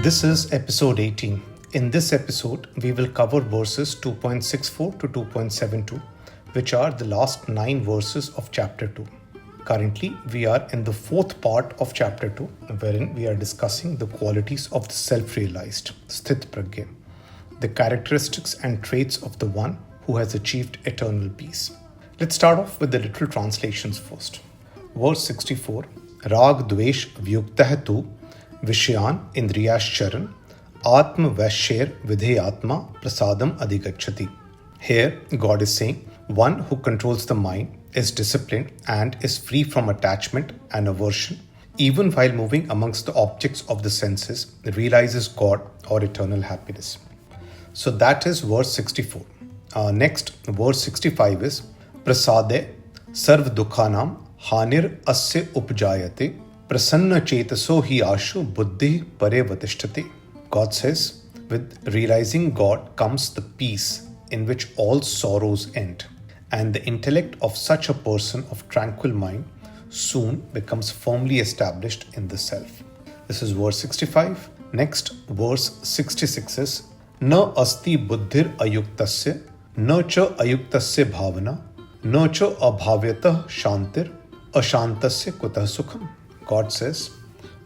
This is episode 18. In this episode, we will cover verses 2.64 to 2.72, which are the last 9 verses of chapter 2. Currently, we are in the fourth part of chapter 2, wherein we are discussing the qualities of the self-realized, sthita-prajna, the characteristics and traits of the one who has achieved eternal peace. Let's start off with the literal translations first. Verse 64, Rag Dvesh Vyuktah tu Vishayan Indriyascharan Atma Vaisher Vidhe Atma Prasadam Adhigachati. Here, God is saying, one who controls the mind, is disciplined and is free from attachment and aversion, even while moving amongst the objects of the senses, realizes God or eternal happiness. So that is verse 64. Next, verse 65 is Prasade Sarv Dukhanam Hanir Asya Upjayate Prasanna Chetaso Hi Ashu Buddhi Pare Vatishtati. God says, with realizing God comes the peace in which all sorrows end, and the intellect of such a person of tranquil mind soon becomes firmly established in the self. This is verse 65. Next, verse 66 is Na asti buddhir ayuktasya na cha ayuktasya bhavana na cha abhavyatah shantir ashantasya kutah sukham. God says,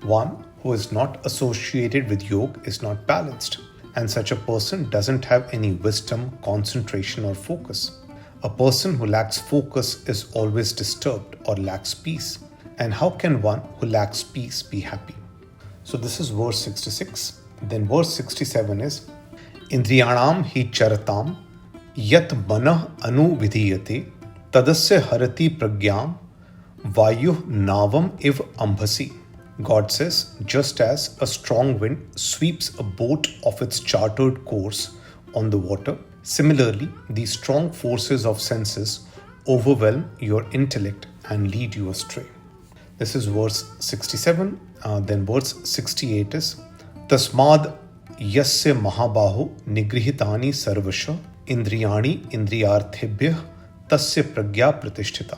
one who is not associated with yoga is not balanced, and such a person doesn't have any wisdom, concentration or focus. A person who lacks focus is always disturbed or lacks peace. And how can one who lacks peace be happy? So this is verse 66. Then verse 67 is Indriyanam hi charatam yat manah anu vidhiyate tadasya harati pragyam vayu navam iv ambhasi. God says, just as a strong wind sweeps a boat off its chartered course on the water, similarly, these strong forces of senses overwhelm your intellect and lead you astray. This is verse 67. Then verse 68 is Tasmad yasya mahabahu nigrihitani sarvasha indriyani indriyarthebhyah tasya pragya pratishtita.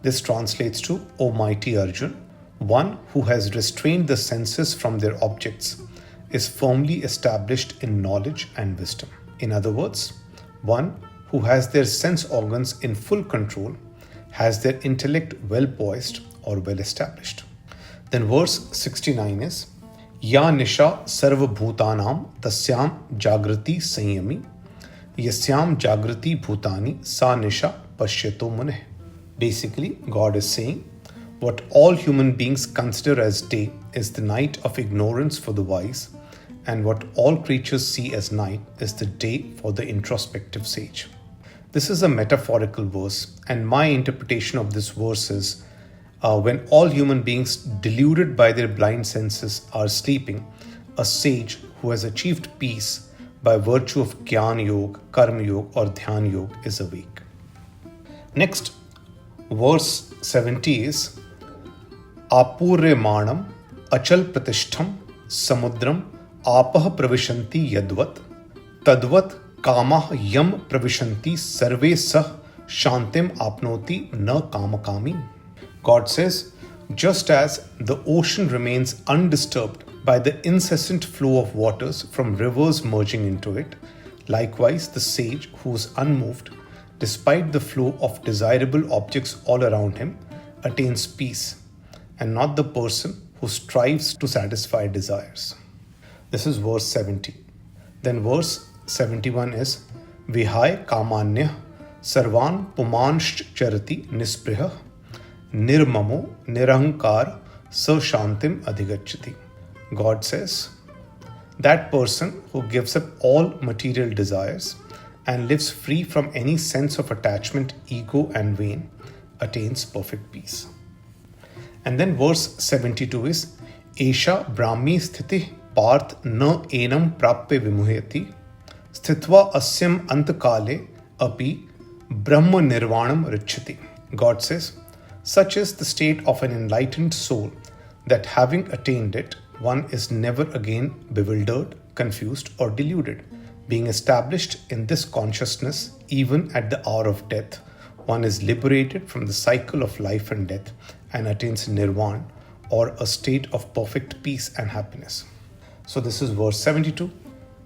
This translates to, O mighty Arjuna, one who has restrained the senses from their objects is firmly established in knowledge and wisdom. In other words, one who has their sense organs in full control has their intellect well poised or well established. Then verse 69 is Ya nisha sarva bhutanam tasyam jagrati sanyami yasyam jagrati bhutani sa nisha pashyato muneh. Basically, God is saying, what all human beings consider as day is the night of ignorance for the wise, and what all creatures see as night is the day for the introspective sage. This is a metaphorical verse, and my interpretation of this verse is when all human beings deluded by their blind senses are sleeping, a sage who has achieved peace by virtue of Jnana Yoga, Karma Yoga or Dhyana Yoga is awake. Next, verse 70 is Apuryamanam achal pratishtham samudram apah pravishanti yadvat tadvat kamah yam pravishanti sarve sah shantim apnoti na kamakami. God says, just as the ocean remains undisturbed by the incessant flow of waters from rivers merging into it, likewise the sage who is unmoved despite the flow of desirable objects all around him attains peace, and not the person who strives to satisfy desires. This is verse 70. Then verse 71 is Vihai kamanya sarvan pumansh charati nispriha nirmamo nirahankar sa shantim adhigachati. God says, that person who gives up all material desires and lives free from any sense of attachment, ego and vain attains perfect peace. And then verse 72 is Esha Brahmi Sthiti Parth na enam prapya vimuhyati Sthitva asyam antakale api Brahma nirvanam richati. God says, such is the state of an enlightened soul that having attained it, one is never again bewildered, confused or deluded. Being established in this consciousness, even at the hour of death, one is liberated from the cycle of life and death and attains nirvana, or a state of perfect peace and happiness. So this is verse 72.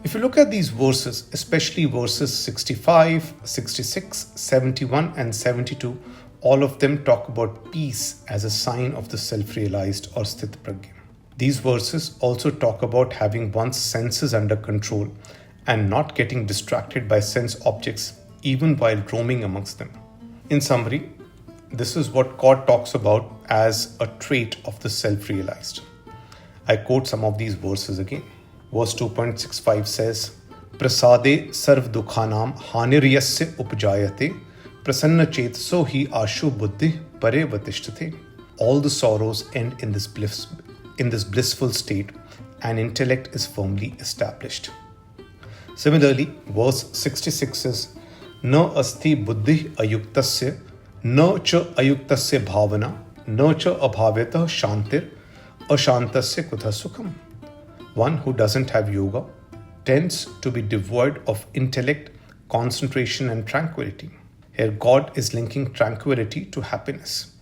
If you look at these verses, especially verses 65, 66, 71 and 72, all of them talk about peace as a sign of the self-realized or sthita-prajna. These verses also talk about having one's senses under control and not getting distracted by sense objects even while roaming amongst them. In summary, this is what God talks about as a trait of the self-realized. I quote some of these verses again. Verse 2.65 says, Prasade sarv dukhanam haniryasya upjayate prasanna chetso hi ashu buddhi pare vatishtate. All the sorrows end in this blissful state, and intellect is firmly established. Similarly, verse 66 says, Na asti buddhi ayuktasya, na cha ayuktasya bhavana, na cha abhavyatah shantir, ashantasya kutha sukham. One who doesn't have yoga tends to be devoid of intellect, concentration and tranquility. Here God is linking tranquility to happiness.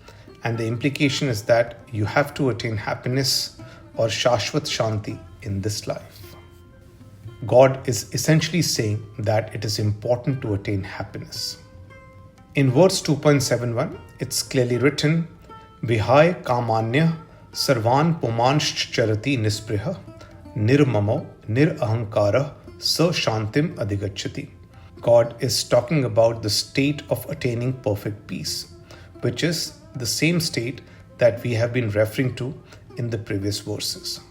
And the implication is that you have to attain happiness or shashvat shanti in this life. God is essentially saying that it is important to attain happiness. In verse 2.71, it's clearly written, Vihai kamanya sarvan pumansh charati nispriha nirmamo nirahankara sa shantim adhigachati. God is talking about the state of attaining perfect peace, which is the same state that we have been referring to in the previous verses.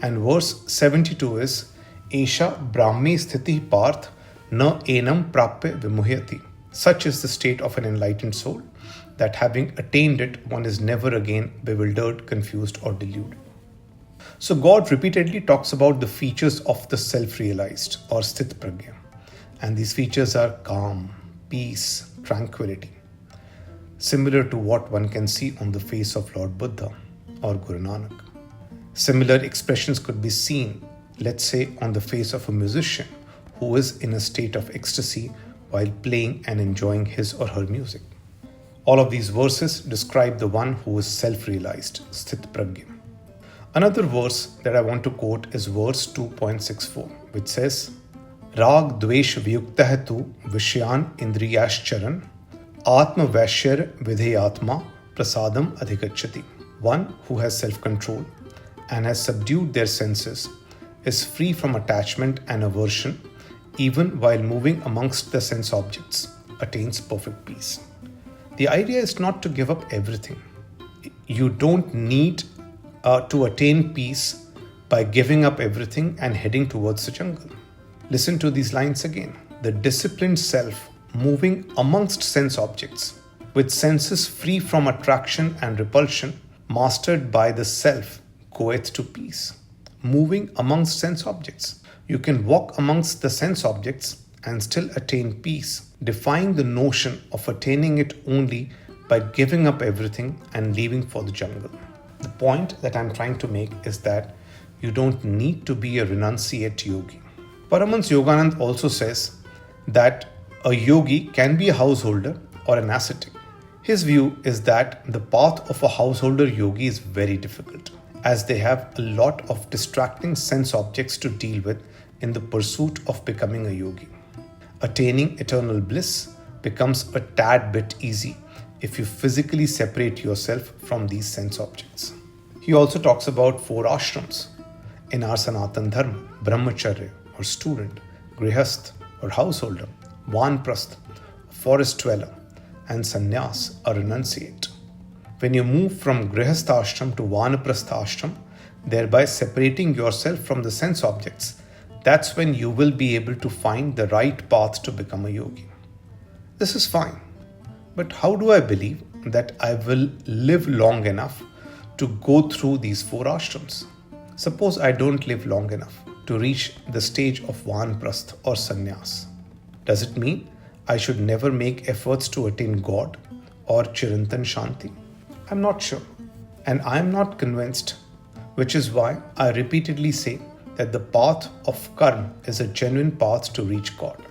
And verse 72 is Esha Brahmi Sthiti Parth Na Enam Prapya Vimuhyati. Such is the state of an enlightened soul, that having attained it, one is never again bewildered, confused, or deluded. So God repeatedly talks about the features of the self-realized or sthita-prajna. And these features are calm, peace, tranquility, similar to what one can see on the face of Lord Buddha or Guru Nanak. Similar expressions could be seen, let's say, on the face of a musician who is in a state of ecstasy while playing and enjoying his or her music. All of these verses describe the one who is self-realized, sthita-prajna. Another verse that I want to quote is verse 2.64, which says, Rag dvesh vyuktah tu vishyan indriyascharan atma vaishya vidheyatma prasadam adhikachati. One who has self-control and has subdued their senses is free from attachment and aversion, even while moving amongst the sense objects, attains perfect peace. The idea is not to give up everything. You don't need to attain peace by giving up everything and heading towards the jungle. Listen to these lines again. The disciplined self moving amongst sense objects, with senses free from attraction and repulsion, mastered by the self, goeth to peace. Moving amongst sense objects. You can walk amongst the sense objects and still attain peace, defying the notion of attaining it only by giving up everything and leaving for the jungle. The point that I'm trying to make is that you don't need to be a renunciate yogi. Paramahansa Yoganand also says that a yogi can be a householder or an ascetic. His view is that the path of a householder yogi is very difficult, as they have a lot of distracting sense objects to deal with in the pursuit of becoming a yogi. Attaining eternal bliss becomes a tad bit easy if you physically separate yourself from these sense objects. He also talks about 4 ashrams in our Sanatan Dharma: brahmacharya or student, grihasth or householder, vanprasth, forest dweller, and sannyas, a renunciate. When you move from grihastha ashram to vanaprastha ashram, thereby separating yourself from the sense objects, that's when you will be able to find the right path to become a yogi. This is fine, but how do I believe that I will live long enough to go through these 4 ashrams? Suppose I don't live long enough to reach the stage of vanprastha or sannyas. Does it mean I should never make efforts to attain God or Chirantan Shanti? I'm not sure, and I'm not convinced, which is why I repeatedly say that the path of karma is a genuine path to reach God.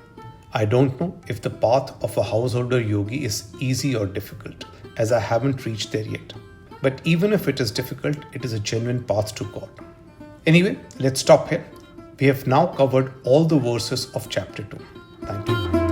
I don't know if the path of a householder yogi is easy or difficult, as I haven't reached there yet. But even if it is difficult, it is a genuine path to God. Anyway, let's stop here. We have now covered all the verses of chapter 2. Thank you.